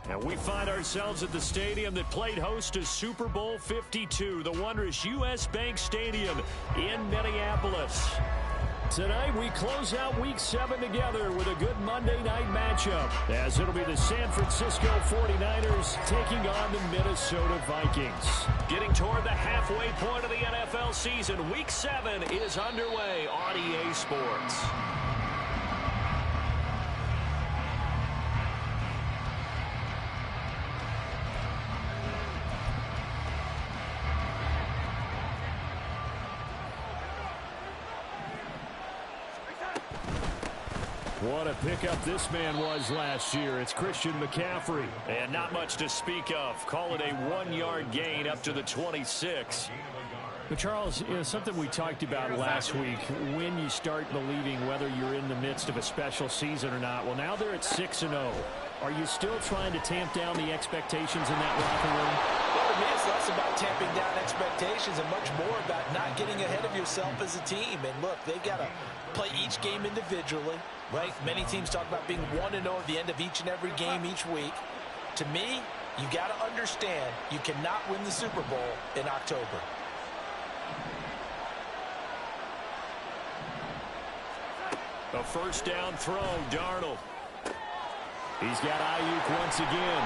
And we find ourselves at the stadium that played host to Super Bowl 52, the wondrous U.S. Bank Stadium in Minneapolis. Tonight, we close out Week 7 together with a good Monday night matchup, as it'll be the San Francisco 49ers taking on the Minnesota Vikings. Getting toward the halfway point of the NFL season, Week 7 is underway on EA Sports. What a pickup this man was last year. It's Christian McCaffrey. And not much to speak of. Call it a 1-yard gain up to the 26. But Charles, something we talked about last week, when you start believing whether you're in the midst of a special season or not. Well, now they're at 6-0. Are you still trying to tamp down the expectations in that locker room? Well, to me, it's less about tamping down expectations and much more about not getting ahead of yourself as a team. And look, they got to play each game individually, right? Many teams talk about being 1-0 at the end of each and every game each week. To me, you got to understand you cannot win the Super Bowl in October. A first down throw, Darnold. He's got Ayuk once again.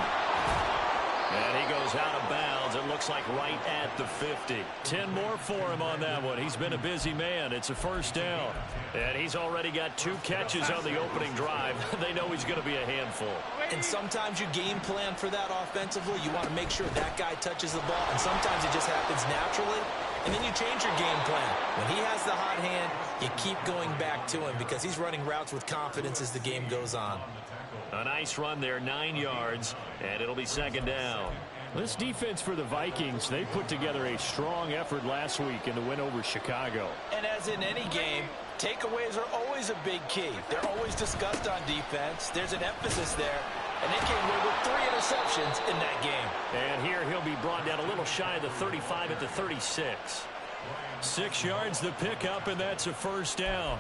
And he goes out of bounds. It looks like right at the 50. 10 more for him on that one. He's been a busy man. It's a first down. And he's already got 2 catches on the opening drive. They know he's going to be a handful. And sometimes you game plan for that offensively. You want to make sure that guy touches the ball. And sometimes it just happens naturally. And then you change your game plan. When he has the hot hand, you keep going back to him because he's running routes with confidence as the game goes on. A nice run there, 9 yards, and it'll be second down. This defense for the Vikings, they put together a strong effort last week in the win over Chicago. And as in any game, takeaways are always a big key. They're always discussed on defense. There's an emphasis there. And they came away with 3 interceptions in that game. And here he'll be brought down a little shy of the 35 at the 36. 6 yards the pickup, and that's a first down.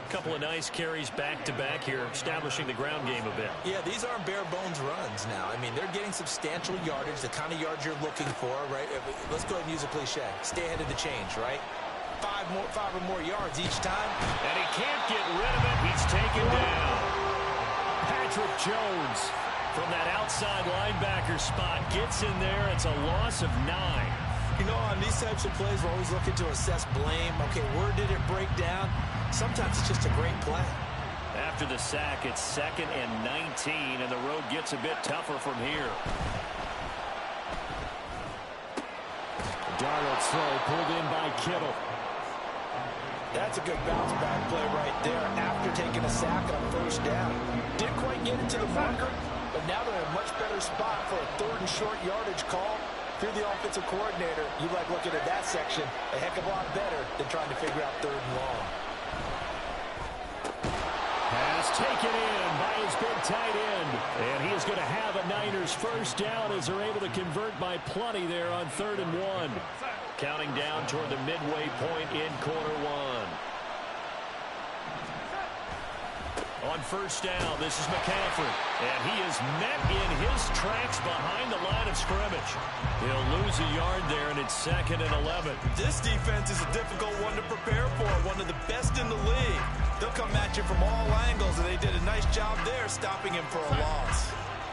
A couple of nice carries back-to-back here, establishing the ground game a bit. Yeah, these aren't bare-bones runs now. I mean, they're getting substantial yardage, the kind of yards you're looking for, right? Let's go ahead and use a cliche. Stay ahead of the change, right? 5 or more yards each time. And he can't get rid of it. He's taken down. Patrick Jones from that outside linebacker spot gets in there. It's a loss of 9. You know, on these types of plays, we're always looking to assess blame. Okay, where did it break down? Sometimes it's just a great play. After the sack, it's 2nd and 19, and the road gets a bit tougher from here. Darnold's throw pulled in by Kittle. That's a good bounce back play right there after taking a sack on first down. Didn't quite get it to the marker, but now they're in a much better spot for a 3rd and short yardage call. If you're the offensive coordinator, you like looking at that section a heck of a lot better than trying to figure out 3rd and long. Pass taken in by his big tight end. And he is going to have a Niners first down as they're able to convert by plenty there on 3rd and 1. Counting down toward the midway point in quarter 1. On first down, this is McCaffrey. And he is met in his tracks behind the line of scrimmage. He'll lose a yard there, and it's 2nd and 11. This defense is a difficult one to prepare for, one of the best in the league. They'll come at you from all angles, and they did a nice job there stopping him for a loss.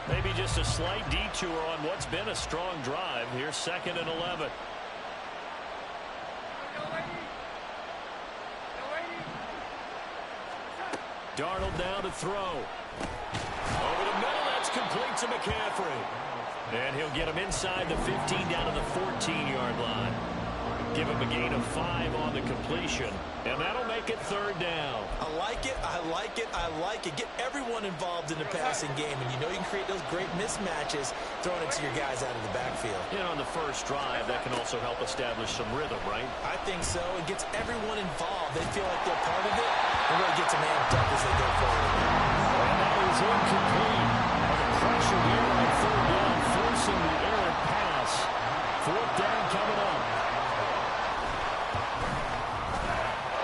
Maybe just a slight detour on what's been a strong drive. Here's 2nd and 11. Darnold now to throw. Over the middle, that's complete to McCaffrey. And he'll get him inside the 15 down to the 14-yard line. Give him a gain of 5 on the completion. And that'll make it 3rd down. I like it, I like it, I like it. Get everyone involved in the passing game. And you know you can create those great mismatches throwing it to your guys out of the backfield. You know, on the first drive, that can also help establish some rhythm, right? I think so. It gets everyone involved. They feel like they're part of it. It really gets them amped up as they go forward. And that is incomplete. The pressure here on 3rd down, forcing the errant pass. 4th down coming up.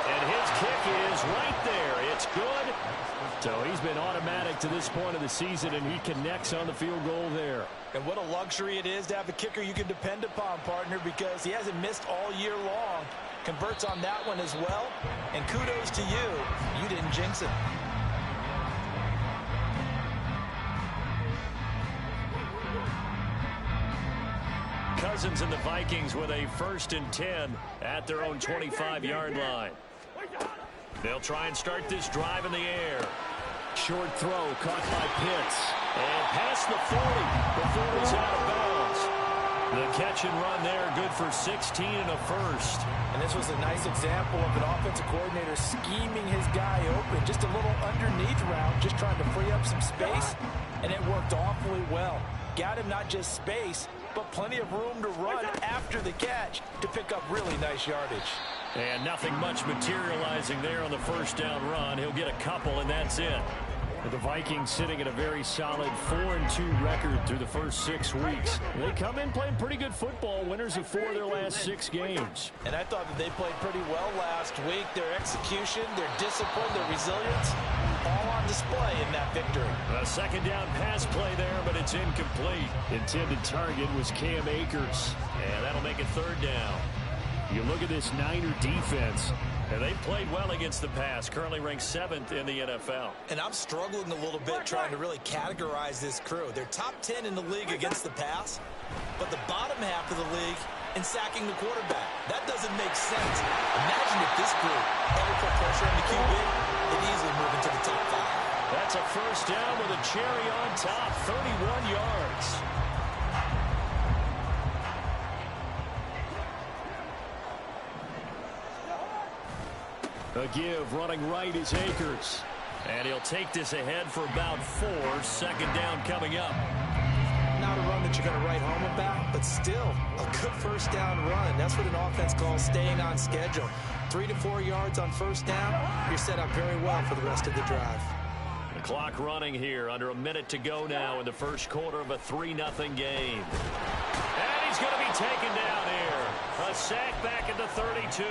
And his kick is right there. It's good. So he's been automatic to this point of the season, and he connects on the field goal there. And what a luxury it is to have a kicker you can depend upon, partner, because he hasn't missed all year long. Converts on that one as well. And kudos to you. You didn't jinx it. Cousins and the Vikings with a 1st and 10 at their own 25-yard line. They'll try and start this drive in the air. Short throw caught by Pitts. And past the 40 before he's out of bounds. The catch and run there, good for 16 and a first. And this was a nice example of an offensive coordinator scheming his guy open. Just a little underneath route, just trying to free up some space. And it worked awfully well. Got him not just space, but plenty of room to run after the catch to pick up really nice yardage. And nothing much materializing there on the first down run. He'll get a couple, and that's it. With the Vikings sitting at a very solid 4-2 record through the first 6 weeks. They come in playing pretty good football, winners of 4 of their last 6 games. And I thought that they played pretty well last week. Their execution, their discipline, their resilience, all on display in that victory. A second down pass play there, but it's incomplete. Intended target was Cam Akers, and that'll make it 3rd down. You look at this Niner defense, and they played well against the pass, currently ranked 7th in the NFL. And I'm struggling a little bit trying to really categorize this crew. They're top 10 in the league against the pass, but the bottom half of the league in sacking the quarterback. That doesn't make sense. Imagine if this group ever put pressure on the QB, they'd easily move into the top 5. That's a first down with a cherry on top, 31 yards. A give, running right is Akers. And he'll take this ahead for about 4. 2nd down coming up. Not a run that you're going to write home about, but still a good first down run. That's what an offense calls staying on schedule. 3 to 4 yards on first down, you're set up very well for the rest of the drive. The clock running here, under a minute to go now in the first quarter of a 3-0 game. And he's going to be taken down here. A sack back at the 32.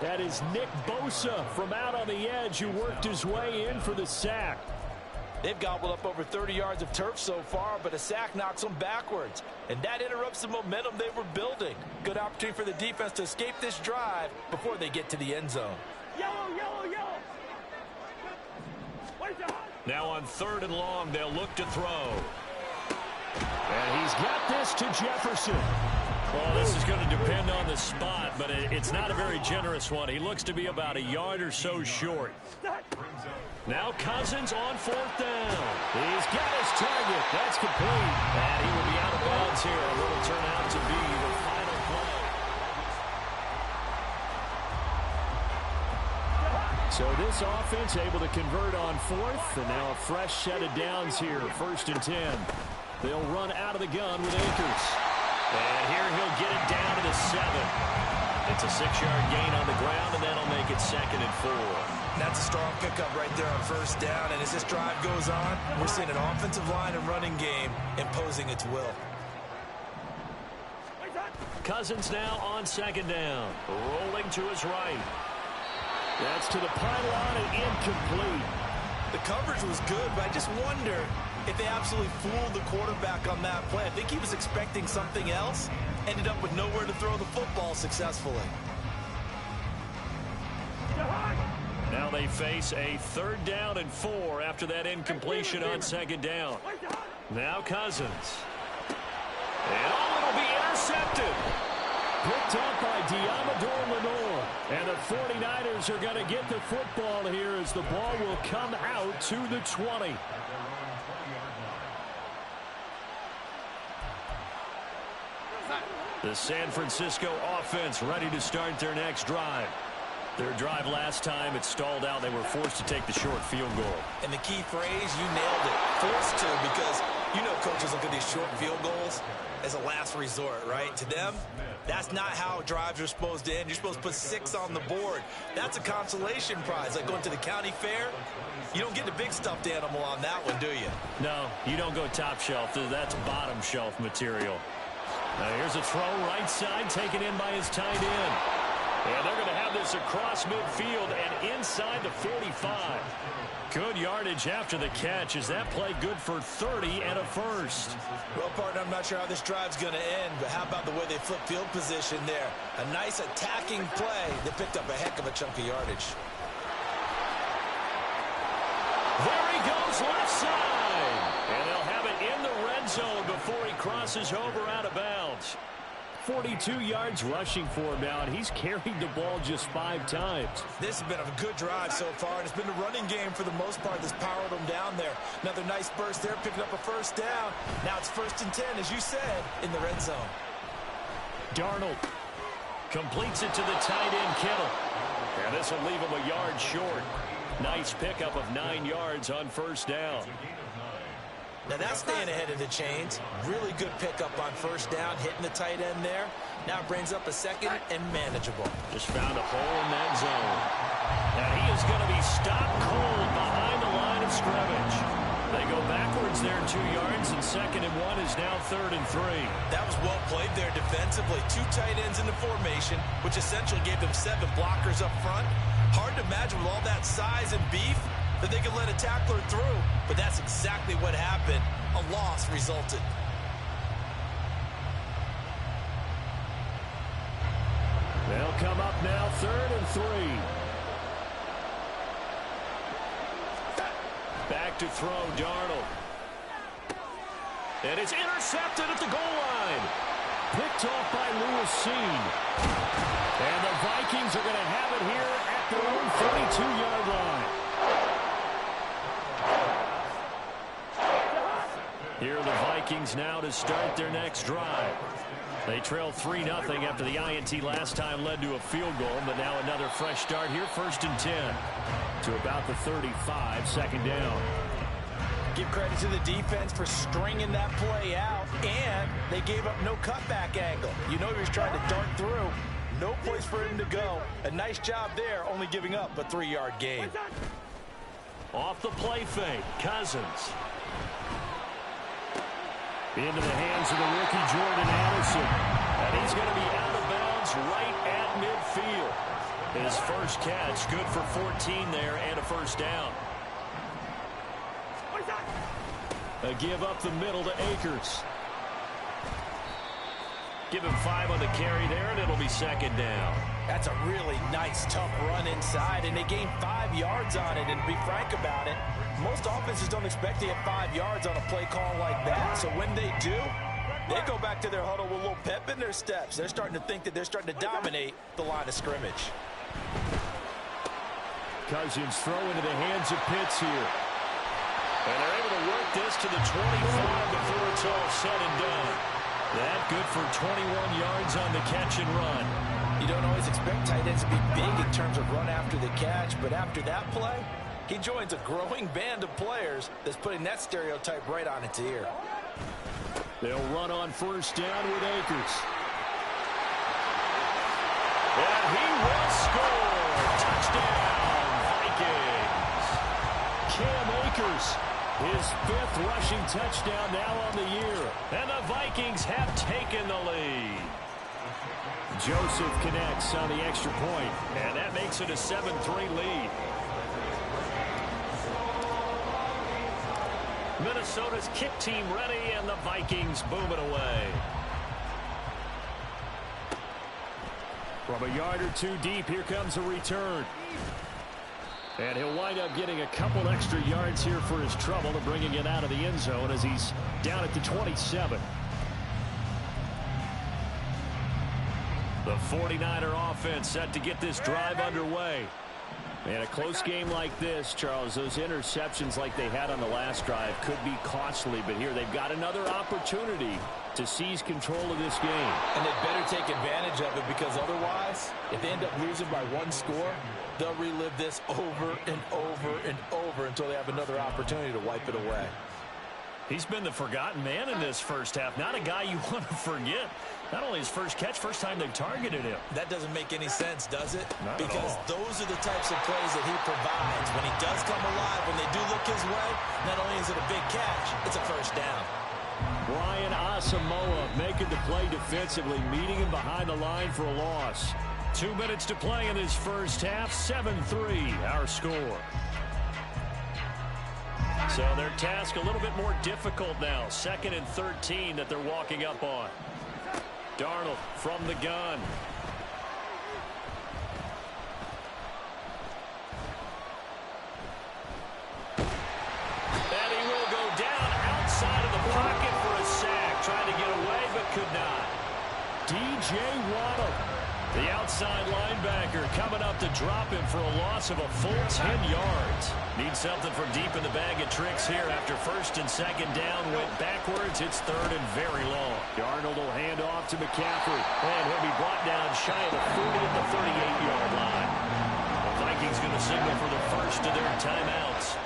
That is Nick Bosa from out on the edge who worked his way in for the sack. They've gobbled up over 30 yards of turf so far, but a sack knocks them backwards. And that interrupts the momentum they were building. Good opportunity for the defense to escape this drive before they get to the end zone. Now on 3rd and long, they'll look to throw. And he's got this to Jefferson. Well, this is going to depend on the spot, but it's not a very generous one. He looks to be about a yard or so short. Now Cousins on 4th down. He's got his target. That's complete. And he will be out of bounds here. It will turn out to be the final play. So this offense able to convert on 4th, and now a fresh set of downs here. 1st and 10. They'll run out of the gun with Akers. And here he'll get it down to the 7. It's a 6-yard gain on the ground, and that'll make it 2nd and 4. That's a strong pickup right there on first down. And as this drive goes on, we're seeing an offensive line and running game imposing its will. Cousins now on 2nd down. Rolling to his right. That's to the pylon and incomplete. The coverage was good, but I just wonder if they absolutely fooled the quarterback on that play. I think he was expecting something else. Ended up with nowhere to throw the football successfully. Now they face a 3rd down and 4 after that incompletion on 2nd down. Now Cousins. And it'll be intercepted. Picked up by Diamador Lenore. And the 49ers are going to get the football here as the ball will come out to the 20. The San Francisco offense ready to start their next drive. Their drive last time, it stalled out. They were forced to take the short field goal. And the key phrase, you nailed it. Forced to, because you know coaches look at these short field goals as a last resort, right? To them, that's not how drives are supposed to end. You're supposed to put 6 on the board. That's a consolation prize, like going to the county fair. You don't get the big stuffed animal on that one, do you? No, you don't go top shelf. That's bottom shelf material. Now here's a throw right side taken in by his tight end. And they're going to have this across midfield and inside the 45. Good yardage after the catch. Is that play good for 30 and a first? Well, partner, I'm not sure how this drive's going to end, but how about the way they flip field position there? A nice attacking play that picked up a heck of a chunk of yardage. There he goes left side. And they'll have it in the red zone before he crosses over out of bounds. 42 yards rushing for him now, and he's carried the ball just 5 times. This has been a good drive so far, and it's been the running game for the most part that's powered him down there. Another nice burst there, picking up a first down. Now it's 1st and 10, as you said, in the red zone. Darnold completes it to the tight end, Kittle. And this will leave him a yard short. Nice pickup of 9 yards on first down. Now that's staying ahead of the chains. Really good pickup on first down, hitting the tight end there. Now it brings up a 2nd and manageable. Just found a hole in that zone. And he is going to be stopped cold behind the line of scrimmage. They go backwards there 2 yards, and 2nd and 1 is now 3rd and 3. That was well played there defensively. 2 tight ends in the formation, which essentially gave them 7 blockers up front. Hard to imagine with all that size and beef that they could let a tackler through, but that's exactly what happened. A loss resulted. They'll come up now, 3rd and 3. Back to throw, Darnold. And it's intercepted at the goal line. Picked off by Lewis Seen. And the Vikings are going to have it here at their own 32-yard line. Here are the Vikings now to start their next drive. They trail 3-0 after the INT last time led to a field goal, but now another fresh start here, 1st and 10 to about the 35, 2nd down. Give credit to the defense for stringing that play out, and they gave up no cutback angle. You know he was trying to dart through. No place for him to go. A nice job there, only giving up a 3-yard gain. Off the play fake, Cousins. Into the hands of the rookie Jordan Addison. And he's going to be out of bounds right at midfield. His first catch, good for 14 there and a first down. A give up the middle to Akers. Give him 5 on the carry there, and it'll be 2nd down. That's a really nice, tough run inside, and they gained 5 yards on it. And to be frank about it, most offenses don't expect to get 5 yards on a play call like that. So when they do, they go back to their huddle with a little pep in their steps. They're starting to think that they're starting to dominate the line of scrimmage. Cousins throw into the hands of Pitts here. And they're able to work this to the 25 before it's all said and done. That good for 21 yards on the catch and run. You don't always expect tight ends to be big in terms of run after the catch, but after that play, he joins a growing band of players that's putting that stereotype right on its ear. They'll run on first down with Akers. And he will score. Touchdown, Vikings. Cam Akers, his 5th rushing touchdown now on the year. And the Vikings have taken the lead. Joseph connects on the extra point, and that makes it a 7-3 lead. Minnesota's kick team ready, and the Vikings boom it away. From a yard or 2 deep, here comes a return. And he'll wind up getting a couple extra yards here for his trouble to bringing it out of the end zone as he's down at the 27. The 49er offense set to get this drive underway. And a close game like this, Charles, those interceptions like they had on the last drive could be costly. But here they've got another opportunity to seize control of this game. And they better take advantage of it, because otherwise, if they end up losing by 1 score, they'll relive this over and over and over until they have another opportunity to wipe it away. He's been the forgotten man in this first half. Not a guy you want to forget. Not only his first catch, first time they've targeted him. That doesn't make any sense, does it? Not because those are the types of plays that he provides. When he does come alive, when they do look his way, not only is it a big catch, it's a first down. Brian Asamoah making the play defensively, meeting him behind the line for a loss. 2 minutes to play in this first half. 7-3 our score. So their task a little bit more difficult now. 2nd and 13 that they're walking up on. Darnold from the gun. And he will go down outside of the pocket for a sack. Trying to get away but could not. DJ Waddle, the outside linebacker, coming up to drop him for a loss of a full 10 yards. Needs something from deep in the bag of tricks here after 1st and 2nd down. Went backwards. It's 3rd and very long. Darnold will hand off to McCaffrey. And he'll be brought down shy of the 40 at the 38-yard line. The Vikings going to signal for the first of their timeouts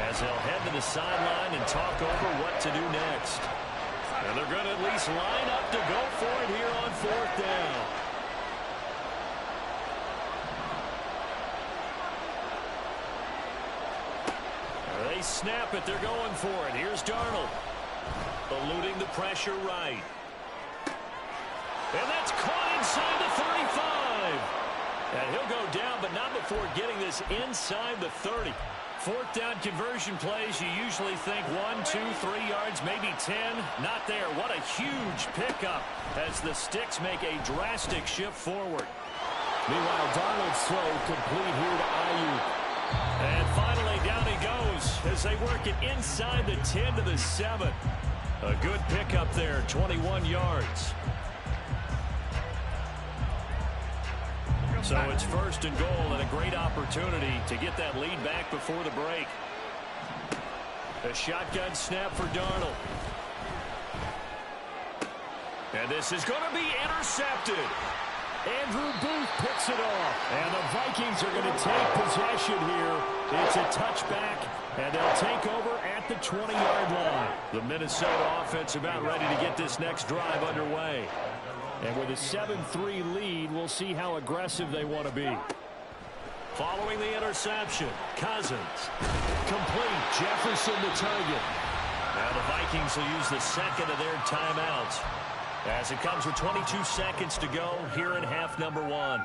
as they'll head to the sideline and talk over what to do next. And they're going to at least line up to go for it here on 4th down. They snap it. They're going for it. Here's Darnold. Eluding the pressure right. And that's caught inside the 35. And he'll go down, but not before getting this inside the 30. 4th down conversion plays, you usually think 1, 2, 3 yards, maybe 10. Not there. What a huge pickup as the Sticks make a drastic shift forward. Meanwhile, Darnold's throw complete here to Ayuk. And finally, down he goes as they work it inside the 10 to the 7. A good pickup there, 21 yards. So it's 1st and goal and a great opportunity to get that lead back before the break. A shotgun snap for Darnold. And this is going to be intercepted. Andrew Booth picks it off. And the Vikings are going to take possession here. It's a touchback, and they'll take over at the 20-yard line. The Minnesota offense about ready to get this next drive underway. And with a 7-3 lead, we'll see how aggressive they want to be. Following the interception, Cousins. Complete. Jefferson the target. Now the Vikings will use the 2nd of their timeouts as it comes with 22 seconds to go here in half number 1.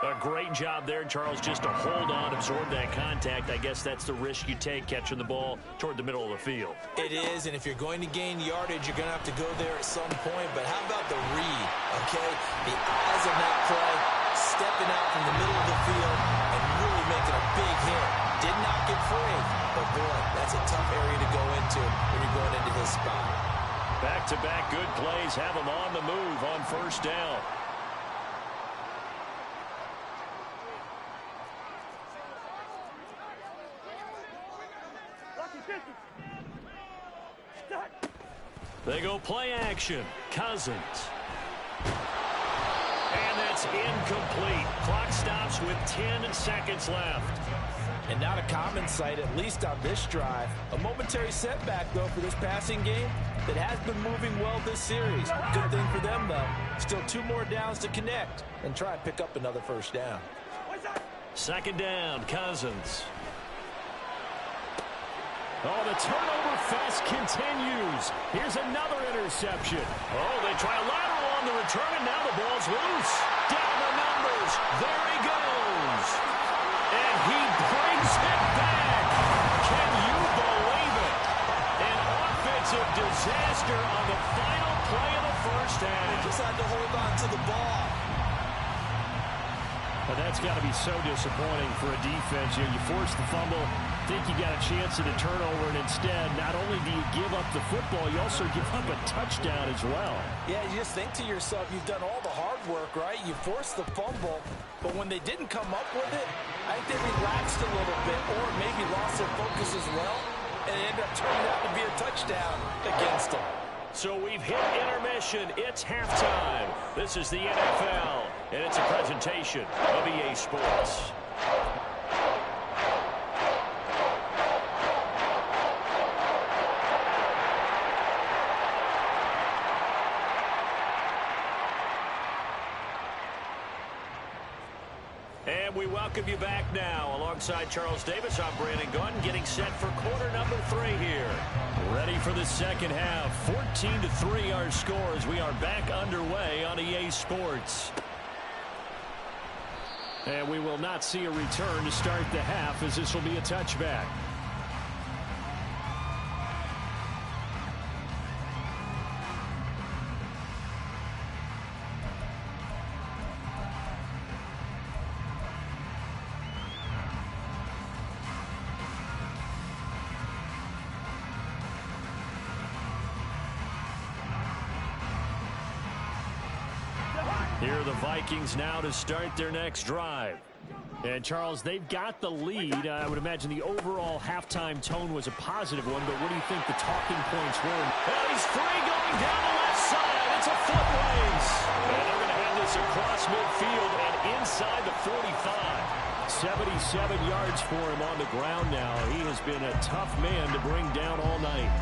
A great job there, Charles, just to hold on, absorb that contact. I guess that's the risk you take catching the ball toward the middle of the field. It is, and if you're going to gain yardage, you're going to have to go there at some point. But how about the read, okay? The eyes on that play, stepping out from the middle of the field and really making a big hit. Did not get free, but boy, that's a tough area to go into when you're going into his spot. Back-to-back good plays have him on the move on 1st down. They go play action. Cousins. And that's incomplete. Clock stops with 10 seconds left. And not a common sight, at least on this drive. A momentary setback, though, for this passing game that has been moving well this series. Good thing for them, though. Still 2 more downs to connect and try and pick up another 1st down. 2nd down, Cousins. Oh, the turnover fest continues. Here's another interception. Oh, they try a lateral on the return, and now the ball's loose. Down the numbers. There he goes. And he brings it back. Can you believe it? An offensive disaster on the final play of the 1st half. Just had to hold on to the ball. But that's got to be so disappointing for a defense. You force the fumble, think you got a chance at a turnover, and instead, not only do you give up the football, you also give up a touchdown as well. Yeah, you just think to yourself, you've done all the hard work, right? You forced the fumble, but when they didn't come up with it, I think they relaxed a little bit or maybe lost their focus as well, and it ended up turning out to be a touchdown against them. So we've hit intermission. It's halftime. This is the NFL, and it's a presentation of EA Sports. And we welcome you back now. Alongside Charles Davis, I'm Brandon Gunn, getting set for quarter number 3 here. Ready for the second half. 14-3 our score as we are back underway on EA Sports. And we will not see a return to start the half, as this will be a touchback. Here are the Vikings now to start their next drive. And, Charles, they've got the lead. I would imagine the overall halftime tone was a positive one, but what do you think the talking points were? Well, he's free going down the left side. It's a foot race. And they're going to have this across midfield and inside the 45. 77 yards for him on the ground now. He has been a tough man to bring down all night.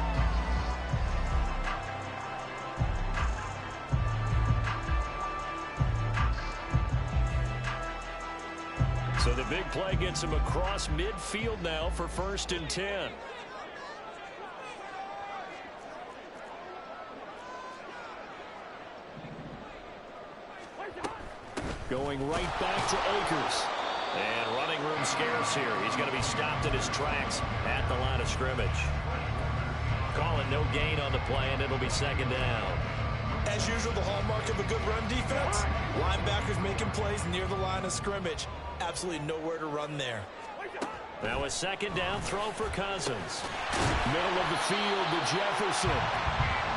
So the big play gets him across midfield now for 1st and 10. Going right back to Akers. And running room scarce here. He's going to be stopped in his tracks at the line of scrimmage. Calling no gain on the play, and it'll be 2nd down. As usual, the hallmark of a good run defense. Linebackers making plays near the line of scrimmage. Absolutely nowhere to run there. Now a 2nd down throw for Cousins. Middle of the field to Jefferson.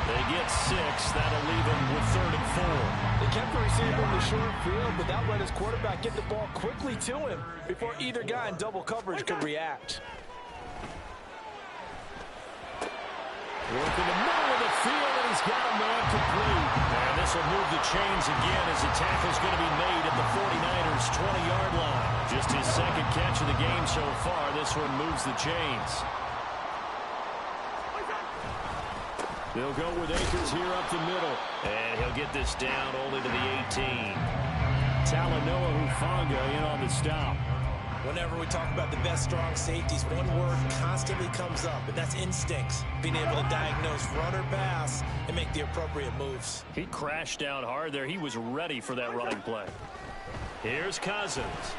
They get 6. That'll leave him with 3rd and 4. They kept the receiver in the short field, but that let his quarterback get the ball quickly to him before either guy in double coverage could react. Work in the middle of the field, and he's got a man complete. And this will move the chains again as the tackle's going to be made at the 49ers' 20-yard line. Just his 2nd catch of the game so far. This one moves the chains. They'll go with Akers here up the middle. And he'll get this down only to the 18. Talanoa Hufanga in on the stop. Whenever we talk about the best strong safeties, one word constantly comes up, and that's instincts. Being able to diagnose run or pass and make the appropriate moves. He crashed down hard there. He was ready for that running play. Here's Cousins.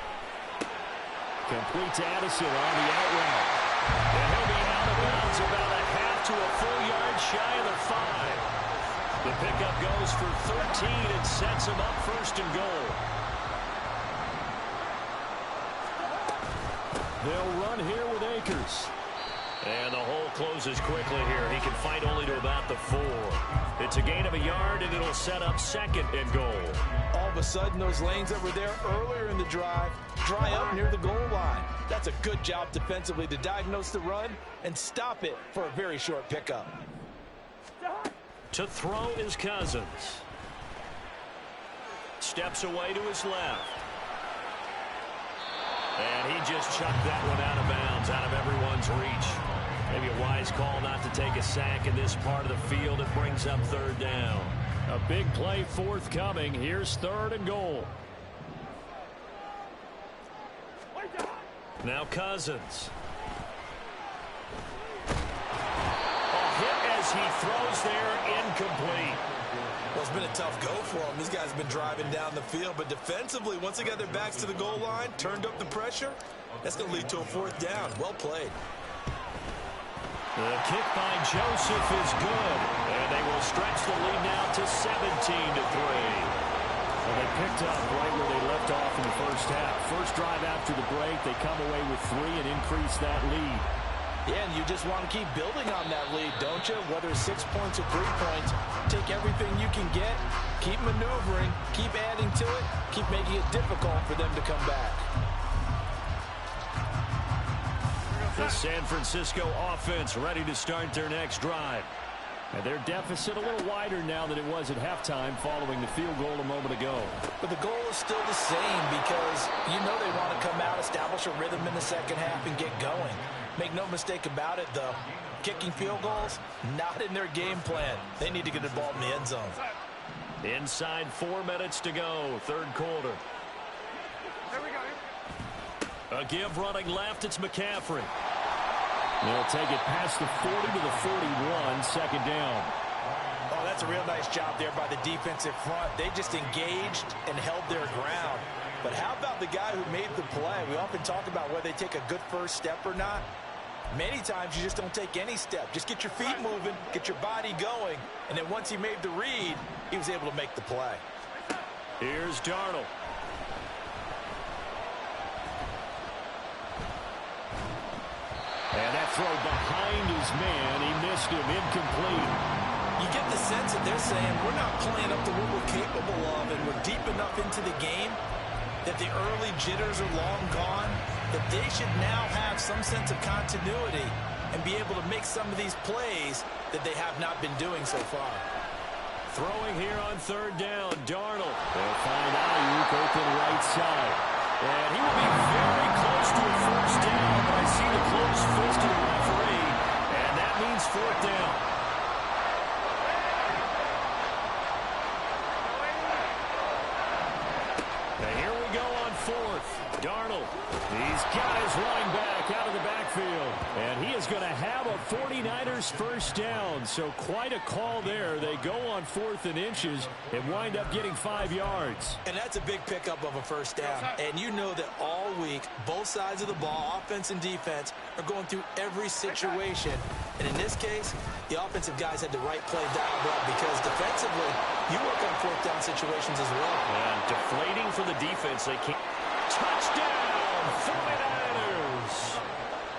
Complete to Addison on the out route. And he'll be out of bounds about a half to a full yard shy of the 5. The pickup goes for 13 and sets him up 1st and goal. They'll run here with Akers. And the hole closes quickly here. He can fight only to about the 4. It's a gain of a yard, and it'll set up 2nd and goal. All of a sudden, those lanes that were there earlier in the drive dry up near the goal line. That's a good job defensively to diagnose the run and stop it for a very short pickup. To throw is Cousins. Steps away to his left. And he just chucked that one out of bounds, out of everyone's reach. Maybe a wise call not to take a sack in this part of the field. It brings up 3rd down. A big play forthcoming. Here's 3rd and goal. Now Cousins. A hit as he throws there, incomplete. Well, it's been a tough go for them. These guys have been driving down the field, but defensively, once they got their backs to the goal line, turned up the pressure, that's going to lead to a 4th down. Well played. The kick by Joseph is good, and they will stretch the lead now to 17-3. Well, they picked up right where they left off in the first half. First drive after the break, they come away with 3 and increase that lead. Yeah, and you just want to keep building on that lead, don't you? Whether it's 6 points or 3 points, take everything you can get, keep maneuvering, keep adding to it, keep making it difficult for them to come back. The San Francisco offense ready to start their next drive. And their deficit a little wider now than it was at halftime following the field goal a moment ago. But the goal is still the same because you know they want to come out, establish a rhythm in the second half, and get going. Make no mistake about it, though. Kicking field goals, not in their game plan. They need to get the ball in the end zone. Inside 4 minutes to go, 3rd quarter. There we go. A give running left, it's McCaffrey. They'll take it past the 40 to the 41, 2nd down. Oh, that's a real nice job there by the defensive front. They just engaged and held their ground. But how about the guy who made the play? We often talk about whether they take a good first step or not. Many times you just don't take any step. Just get your feet moving, get your body going, and then once he made the read, he was able to make the play. Here's Darnold. And that throw behind his man, he missed him, incomplete. You get the sense that they're saying we're not playing up to what we're capable of, and we're deep enough into the game that the early jitters are long gone, that they should now have some sense of continuity and be able to make some of these plays that they have not been doing so far. Throwing here on third down, Darnold. They'll find Ayuk open right side. And he will be very close to a first down, but I see the close fist of the referee, and that means fourth down. And here we go on fourth. Darnold, he's got his line back out of the backfield. And he is going to have a 49ers first down. So quite a call there. They go on 4th and inches and wind up getting 5 yards. And that's a big pickup of a first down. And you know that all week, both sides of the ball, offense and defense, are going through every situation. And in this case, the offensive guys had the right play dialed up because defensively, you work on 4th down situations as well. And deflating for the defense. They can't. Touchdown, 49ers.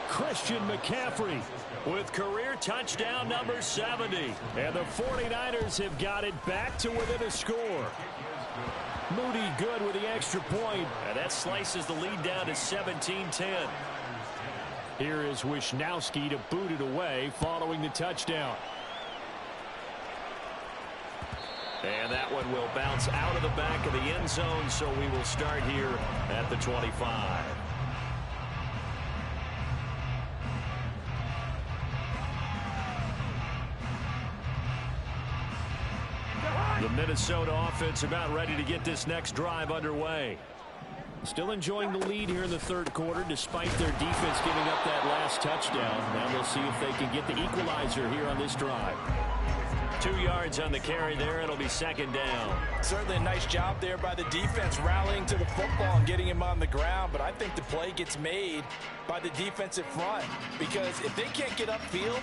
Christian McCaffrey with career touchdown number 70. And the 49ers have got it back to within a score. Moody good with the extra point. And that slices the lead down to 17-10. Here is Wisnowski to boot it away following the touchdown. And that one will bounce out of the back of the end zone, so we will start here at the 25. The Minnesota offense about ready to get this next drive underway. Still enjoying the lead here in the third quarter despite their defense giving up that last touchdown. Now we'll see if they can get the equalizer here on this drive. 2 yards on the carry there. It'll be second down. Certainly a nice job there by the defense rallying to the football and getting him on the ground. But I think the play gets made by the defensive front because if they can't get upfield,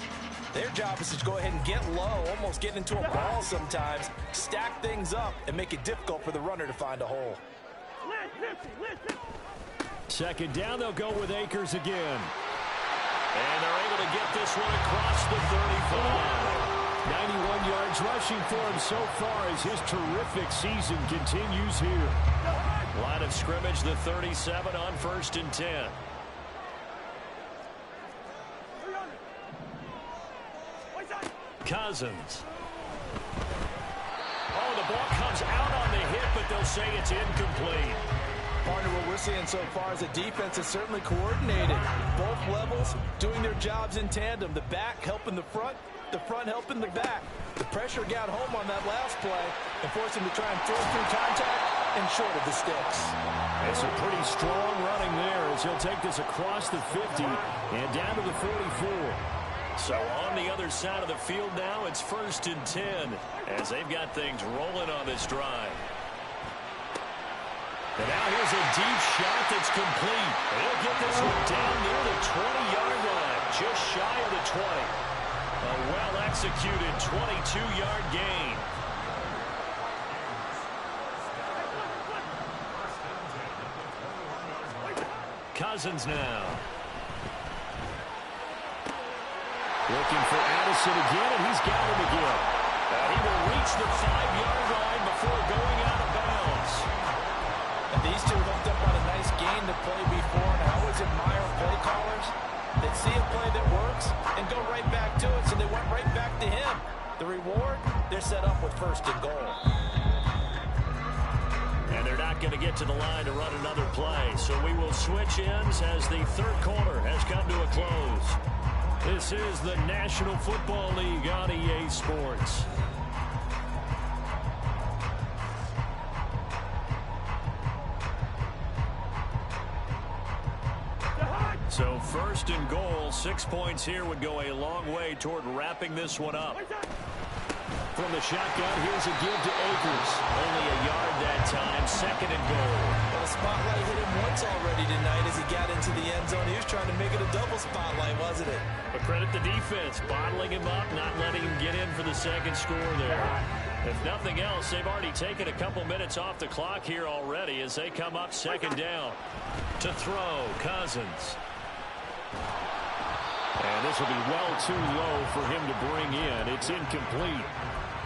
their job is to go ahead and get low, almost get into a ball sometimes, stack things up, and make it difficult for the runner to find a hole. Second down, they'll go with Akers again. And they're able to get this one across the 35. 91 yards rushing for him so far as his terrific season continues here. Line of scrimmage, the 37 on 1st and 10. Cousins. Oh, the ball comes out on the hit, but they'll say it's incomplete. Partner, what we're seeing so far is the defense is certainly coordinated. Both levels doing their jobs in tandem. The back helping the front helping the back. The pressure got home on that last play and forced him to try and throw through contact and short of the sticks. It's a pretty strong running there as he'll take this across the 50 and down to the 44. So on the other side of the field now, it's 1st and 10 as they've got things rolling on this drive. And now here's a deep shot that's complete. They'll get this one down near the 20-yard line, just shy of the 20. A well-executed 22-yard gain. Cousins now. Looking for Addison again, and he's got him again. He will reach the 5-yard line before going out of bounds. And these two hooked up on a nice gain to play before, and I always admire play callers. They see a play that works and go right back to it, so they went right back to him. The reward, they're set up with 1st and goal. And they're not going to get to the line to run another play, so we will switch ends as the third quarter has come to a close. This is the National Football League on EA Sports. So 1st and goal, 6 points here would go a long way toward wrapping this one up. From the shotgun, here's a give to Akers. Only a yard that time, 2nd and goal. Well, the spotlight hit him once already tonight as he got into the end zone. He was trying to make it a double spotlight, wasn't it? But credit the defense, bottling him up, not letting him get in for the second score there. If nothing else, they've already taken a couple minutes off the clock here already as they come up second down. To throw, Cousins. And this will be well too low for him to bring in. It's incomplete.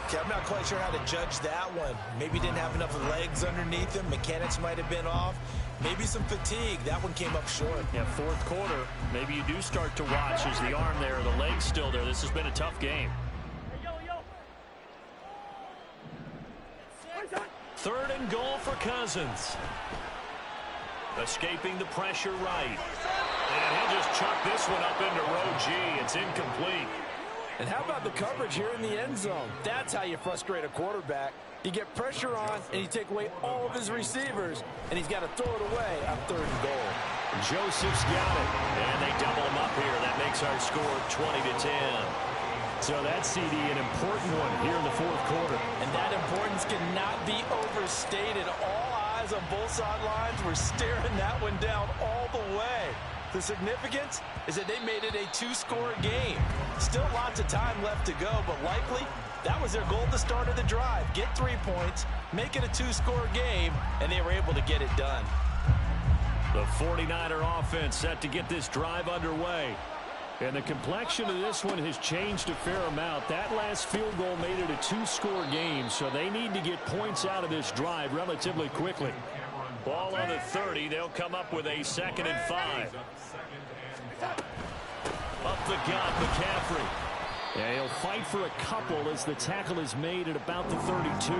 Okay, I'm not quite sure how to judge that one. Maybe didn't have enough legs underneath him. Mechanics might have been off. Maybe some fatigue. That one came up short. Yeah, fourth quarter. Maybe you do start to watch as the arm there, the leg's still there. This has been a tough game. Third and goal for Cousins. Escaping the pressure right. And he'll just chuck this one up into row G. It's incomplete. And how about the coverage here in the end zone? That's how you frustrate a quarterback. You get pressure on, and you take away all of his receivers, and he's got to throw it away on third and goal. Joseph's got it. And they double him up here. That makes our score 20-10. So that CD, an important one here in the fourth quarter. And that importance cannot be overstated. All eyes on both sidelines were staring that one down all the way. The significance is that they made it a two-score game. Still lots of time left to go, but likely that was their goal at the start of the drive. Get 3 points, make it a two-score game, and they were able to get it done. The 49er offense set to get this drive underway. And the complexion of this one has changed a fair amount. That last field goal made it a two-score game, so they need to get points out of this drive relatively quickly. Ball on the 30. They'll come up with a 2nd and 5. Up the gut, McCaffrey. Yeah, he'll fight for a couple as the tackle is made at about the 32.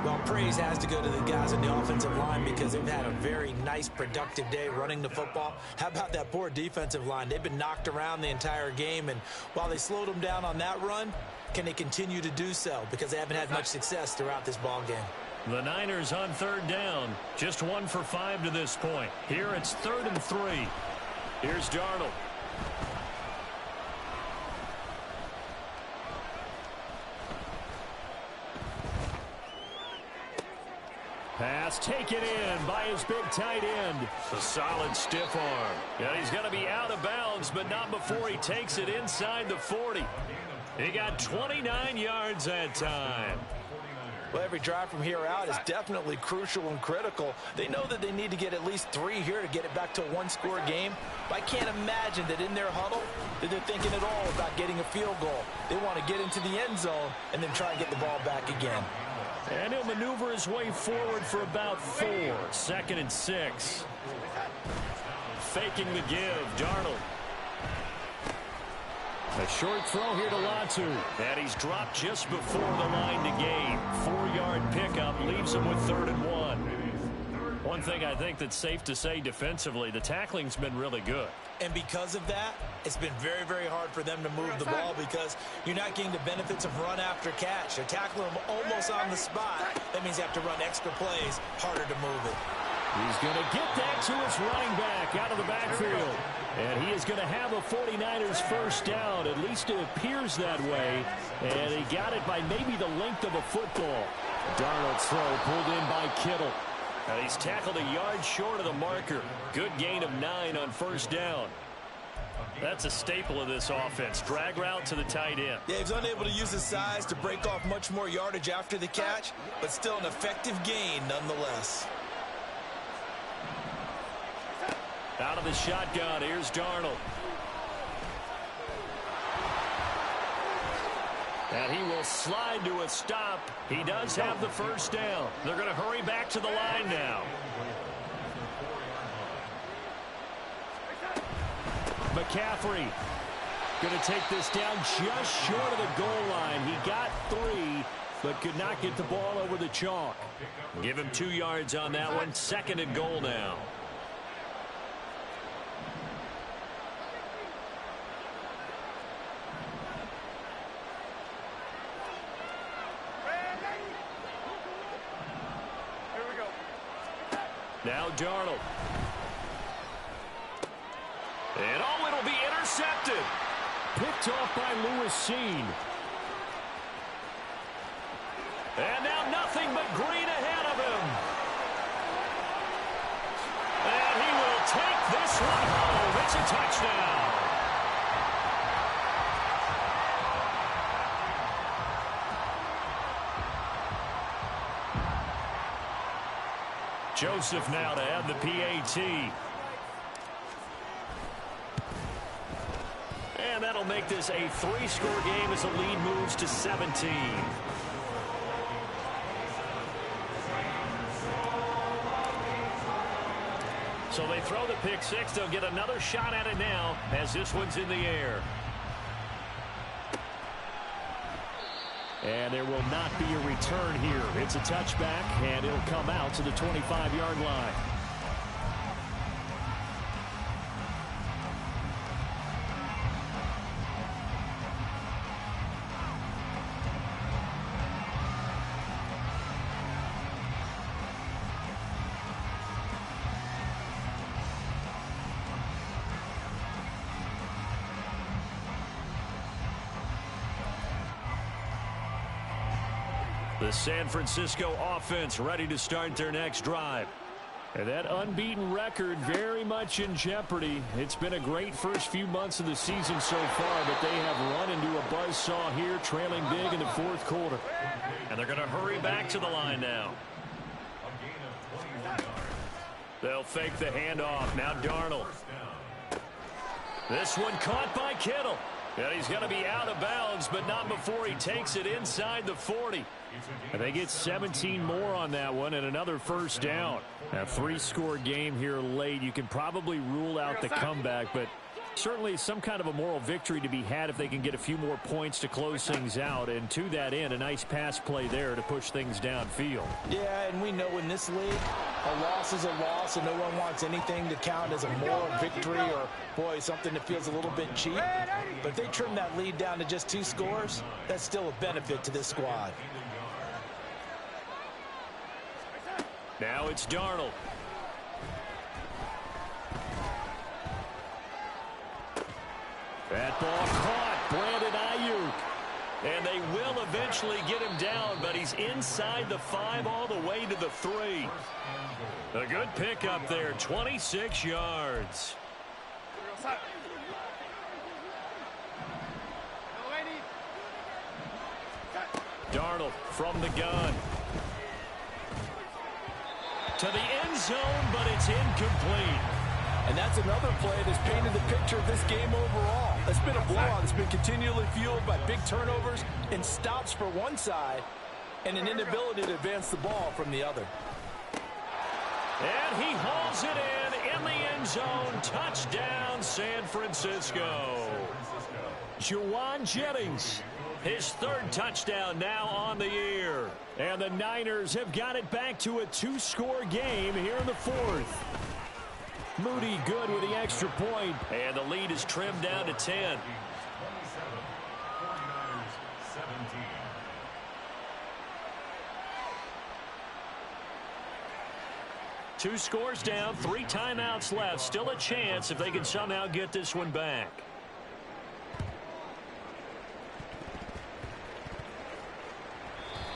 Well, praise has to go to the guys in the offensive line because they've had a very nice, productive day running the football. How about that poor defensive line? They've been knocked around the entire game, and while they slowed them down on that run, can they continue to do so? Because they haven't had much success throughout this ball game. The Niners on third down. Just 1 for 5 to this point. Here it's 3rd and 3. Here's Darnold. Pass taken in by his big tight end. A solid stiff arm. Yeah, he's going to be out of bounds, but not before he takes it inside the 40. He got 29 yards that time. Well, every drive from here out is definitely crucial and critical. They know that they need to get at least 3 here to get it back to a one-score game. But I can't imagine that in their huddle that they're thinking at all about getting a field goal. They want to get into the end zone and then try and get the ball back again. And he'll maneuver his way forward for about 4. 2nd and 6. Faking the give, Darnold. A short throw here to Latu. And he's dropped just before the line to gain. 4-yard pickup leaves him with 3rd and 1. One thing I think that's safe to say defensively, the tackling's been really good. And because of that, it's been very, very hard for them to move the ball because you're not getting the benefits of run after catch. They're tackling them almost on the spot. That means you have to run extra plays, harder to move it. He's going to get that to his running back out of the backfield. And he is going to have a 49ers first down. At least it appears that way. And he got it by maybe the length of a football. Darnold's throw pulled in by Kittle. And he's tackled a yard short of the marker. Good gain of 9 on first down. That's a staple of this offense. Drag route to the tight end. Yeah, he's unable to use his size to break off much more yardage after the catch, but still an effective gain nonetheless. Out of the shotgun, here's Darnold. And he will slide to a stop. He does have the first down. They're going to hurry back to the line now. McCaffrey going to take this down just short of the goal line. He got 3, but could not get the ball over the chalk. Give him 2 yards on that one. 2nd and goal now. Now Darnold. And oh, it'll be intercepted. Picked off by Lewis Seen. And now nothing but green ahead of him. This one home. It's a touchdown. Joseph now to add the PAT. And that'll make this a 3-score game as the lead moves to 17. So they throw the pick six. They'll get another shot at it now as this one's in the air. And there will not be a return here. It's a touchback, and it'll come out to the 25-yard line. The San Francisco offense ready to start their next drive. And that unbeaten record very much in jeopardy. It's been a great first few months of the season so far, but they have run into a buzzsaw here, trailing big in the fourth quarter. And they're going to hurry back to the line now. They'll fake the handoff. Now Darnold. This one caught by Kittle. And he's going to be out of bounds, but not before he takes it inside the 40. And they get 17 more on that one and another first down. A 3-score game here late. You can probably rule out the comeback, but certainly some kind of a moral victory to be had if they can get a few more points to close things out. And to that end, a nice pass play there to push things downfield. Yeah, and we know in this league, a loss is a loss, and no one wants anything to count as a moral victory or, boy, something that feels a little bit cheap. But if they trim that lead down to just 2 scores, that's still a benefit to this squad. Now it's Darnold. That ball caught. Brandon Ayuk. And they will eventually get him down, but he's inside the 5 all the way to the 3. A good pickup there, 26 yards. Darnold from the gun. To the end zone, but it's incomplete. And that's another play that's painted the picture of this game overall. It's been a blowout that's been continually fueled by big turnovers and stops for one side and an inability to advance the ball from the other. And he hauls it in the end zone. Touchdown, San Francisco. Juwan Jennings, his 3rd touchdown now on the year. And the Niners have got it back to a 2-score game here in the 4th. Moody good with the extra point. And the lead is trimmed down to 10. Two scores down, 3 timeouts left. Still a chance if they can somehow get this one back.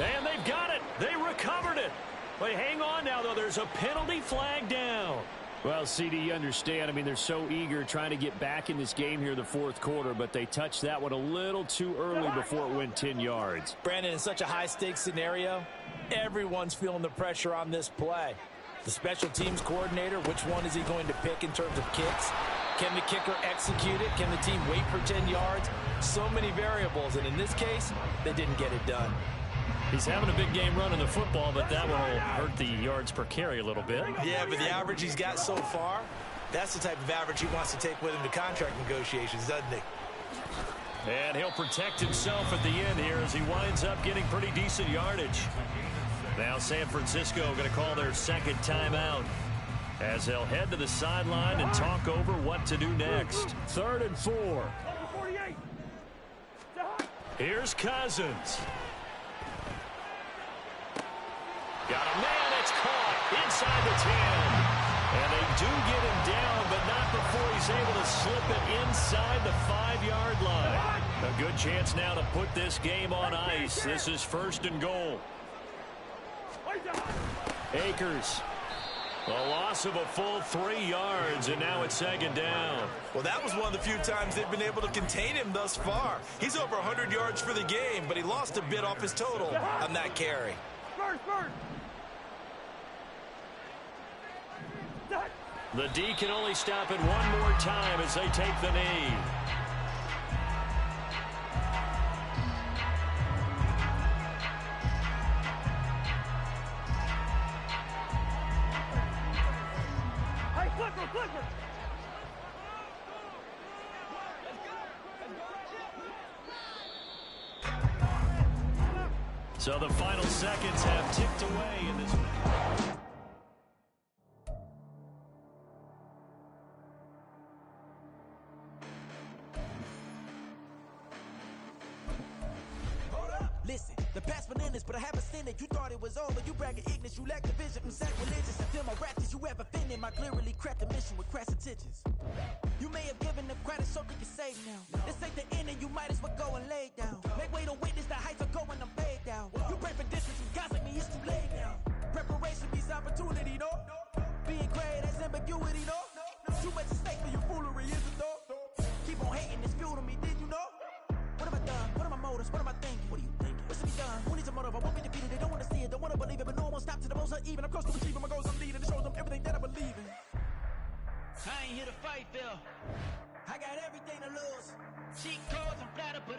And they've got it. They recovered it. But hang on now, though. There's a penalty flag down. Well, CD, you understand. I mean, they're so eager trying to get back in this game here in the 4th quarter, but they touched that one a little too early before it went 10 yards. Brandon, in such a high-stakes scenario, everyone's feeling the pressure on this play. The special teams coordinator, which one is he going to pick in terms of kicks? Can the kicker execute it? Can the team wait for 10 yards? So many variables, and in this case, they didn't get it done. He's having a big game running the football, but that will hurt the yards per carry a little bit. Yeah, but the average he's got so far, that's the type of average he wants to take with him to contract negotiations, doesn't he? And he'll protect himself at the end here as he winds up getting pretty decent yardage. Now San Francisco going to call their 2nd timeout as they'll head to the sideline and talk over what to do next. 3rd and 4. Here's Cousins. Got a man, it's caught inside the 10. And they do get him down, but not before he's able to slip it inside the 5-yard line. A good chance now to put this game on ice. This is 1st and goal. Akers A loss of a full 3 yards, and now it's second down. Well, that was one of the few times they've been able to contain him thus far. He's over 100 yards for the game, but he lost a bit off his total on that carry. The D can only stop it one more time as they take the knee. So the final seconds have ticked away in this. Listen, the past bananas, but I haven't seen it. You thought it was over. You bragging ignorance. You lack the vision from sacrilegious. I feel my raptors. You ever offended my clearly cracked the mission with crass intentions. You may have given them credit so they can save now. This ain't the end and you might as well go and lay down. Make way to witness the heights are going, I'm paid down. You pray for distance from guys like me, it's too late now. Preparation beats opportunity, no? Being great has ambiguity, no? Too much at stake for your foolery, is it though? Keep on hating, it's fuel to me, did you know? What have I done? What are my motives? What am I thinking? What are you thinking? What's to be done? Who needs a motive? I won't be defeated. They don't want to see it, don't want to believe it, but no one won't stop to the most uneven. I'm close to achieving my goals, I'm leading. It shows them everything that I believe in. I ain't here to fight, Phil. I got everything to lose. Cheat codes and flatter, but